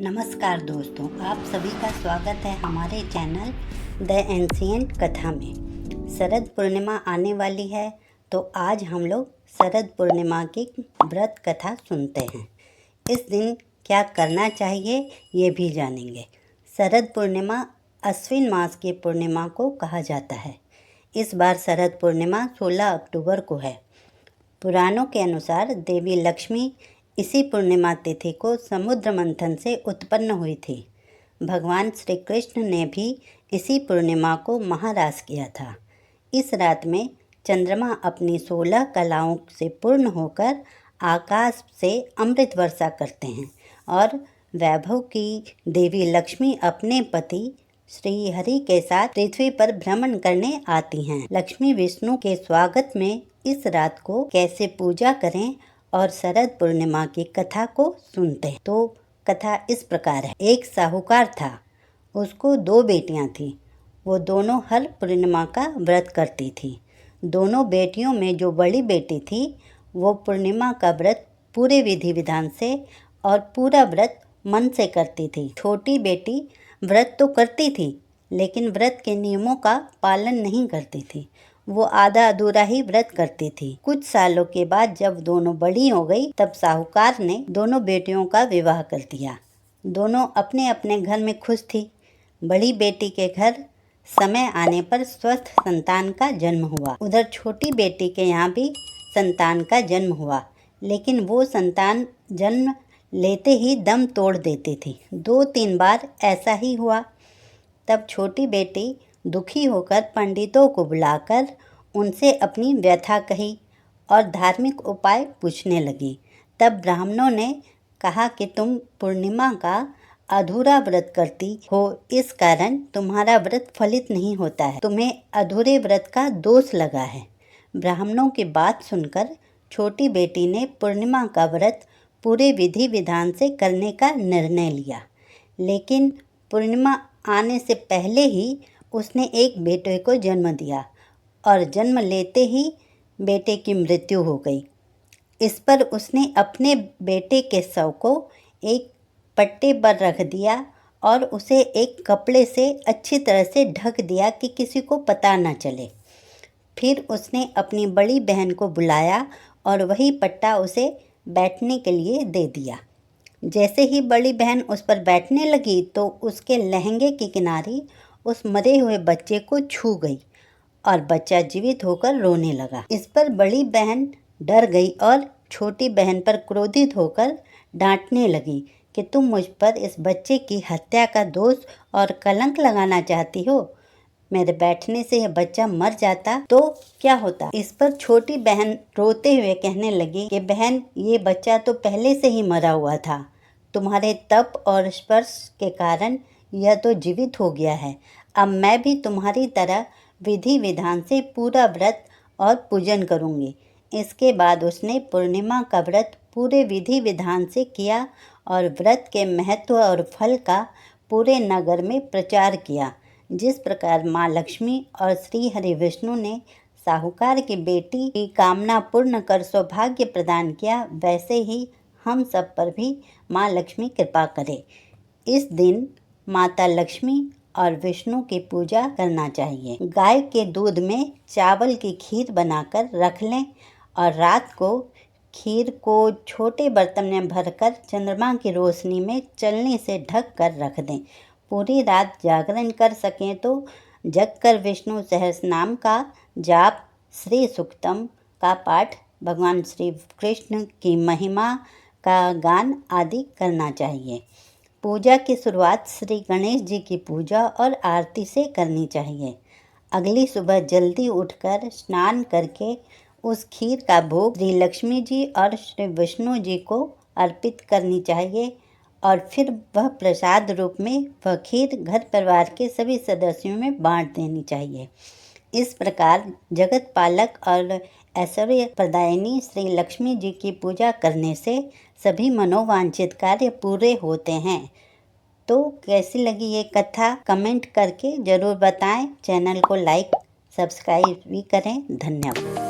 नमस्कार दोस्तों, आप सभी का स्वागत है हमारे चैनल द एंशिएंट कथा में। शरद पूर्णिमा आने वाली है, तो आज हम लोग शरद पूर्णिमा की व्रत कथा सुनते हैं। इस दिन क्या करना चाहिए ये भी जानेंगे। शरद पूर्णिमा अश्विन मास की पूर्णिमा को कहा जाता है। इस बार शरद पूर्णिमा 16 अक्टूबर को है। पुराणों के अनुसार देवी लक्ष्मी इसी पूर्णिमा तिथि को समुद्र मंथन से उत्पन्न हुई थी। भगवान श्री कृष्ण ने भी इसी पूर्णिमा को महारास किया था। इस रात में चंद्रमा अपनी 16 कलाओं से पूर्ण होकर आकाश से अमृत वर्षा करते हैं और वैभव की देवी लक्ष्मी अपने पति श्री हरि के साथ पृथ्वी पर भ्रमण करने आती हैं। लक्ष्मी विष्णु के स्वागत में इस रात को कैसे पूजा करें और शरद पूर्णिमा की कथा को सुनते हैं। तो कथा इस प्रकार है। एक साहूकार था, उसको 2 बेटियां थीं। वो दोनों हर पूर्णिमा का व्रत करती थी। दोनों बेटियों में जो बड़ी बेटी थी वो पूर्णिमा का व्रत पूरे विधि विधान से और पूरा व्रत मन से करती थी। छोटी बेटी व्रत तो करती थी, लेकिन व्रत के नियमों का पालन नहीं करती थी। वो आधा अधूरा ही व्रत करती थी। कुछ सालों के बाद जब दोनों बड़ी हो गई, तब साहूकार ने दोनों बेटियों का विवाह कर दिया। दोनों अपने अपने घर में खुश थी। बड़ी बेटी के घर समय आने पर स्वस्थ संतान का जन्म हुआ। उधर छोटी बेटी के यहाँ भी संतान का जन्म हुआ, लेकिन वो संतान जन्म लेते ही दम तोड़ देती थी। 2-3 बार ऐसा ही हुआ। तब छोटी बेटी दुखी होकर पंडितों को बुलाकर उनसे अपनी व्यथा कही और धार्मिक उपाय पूछने लगी। तब ब्राह्मणों ने कहा कि तुम पूर्णिमा का अधूरा व्रत करती हो, इस कारण तुम्हारा व्रत फलित नहीं होता है। तुम्हें अधूरे व्रत का दोष लगा है। ब्राह्मणों की बात सुनकर छोटी बेटी ने पूर्णिमा का व्रत पूरे विधि विधान से करने का निर्णय लिया, लेकिन पूर्णिमा आने से पहले ही उसने एक बेटे को जन्म दिया और जन्म लेते ही बेटे की मृत्यु हो गई। इस पर उसने अपने बेटे के शव को एक पट्टे पर रख दिया और उसे एक कपड़े से अच्छी तरह से ढक दिया कि किसी को पता न चले। फिर उसने अपनी बड़ी बहन को बुलाया और वही पट्टा उसे बैठने के लिए दे दिया। जैसे ही बड़ी बहन उस पर बैठने लगी तो उसके लहंगे की किनारी उस मरे हुए बच्चे को छू गई और बच्चा जीवित होकर रोने लगा। इस पर बड़ी बहन डर गई और छोटी बहन पर क्रोधित होकर डांटने लगी कि तुम मुझ पर इस बच्चे की हत्या का दोष और कलंक लगाना चाहती हो। मेरे बैठने से यह बच्चा मर जाता तो क्या होता। इस पर छोटी बहन रोते हुए कहने लगी कि बहन, ये बच्चा तो पहले से ही मरा हुआ था। तुम्हारे तप और स्पर्श के कारण यह तो जीवित हो गया है। अब मैं भी तुम्हारी तरह विधि विधान से पूरा व्रत और पूजन करूँगी। इसके बाद उसने पूर्णिमा का व्रत पूरे विधि विधान से किया और व्रत के महत्व और फल का पूरे नगर में प्रचार किया। जिस प्रकार माँ लक्ष्मी और श्री हरि विष्णु ने साहूकार की बेटी की कामना पूर्ण कर सौभाग्य प्रदान किया, वैसे ही हम सब पर भी माँ लक्ष्मी कृपा करे। इस दिन माता लक्ष्मी और विष्णु की पूजा करना चाहिए। गाय के दूध में चावल की खीर बनाकर रख लें और रात को खीर को छोटे बर्तन में भरकर चंद्रमा की रोशनी में चलनी से ढक कर रख दें। पूरी रात जागरण कर सकें तो जगकर विष्णु सहस्रनाम का जाप, श्री सूक्तम का पाठ, भगवान श्री कृष्ण की महिमा का गान आदि करना चाहिए। पूजा की शुरुआत श्री गणेश जी की पूजा और आरती से करनी चाहिए। अगली सुबह जल्दी उठकर स्नान करके उस खीर का भोग श्री लक्ष्मी जी और श्री विष्णु जी को अर्पित करनी चाहिए और फिर वह प्रसाद रूप में वह खीर घर परिवार के सभी सदस्यों में बांट देनी चाहिए। इस प्रकार जगत पालक और ऐश्वर्य प्रदायिनी श्री लक्ष्मी जी की पूजा करने से सभी मनोवांछित कार्य पूरे होते हैं। तो कैसी लगी ये कथा कमेंट करके ज़रूर बताएं। चैनल को लाइक सब्सक्राइब भी करें। धन्यवाद।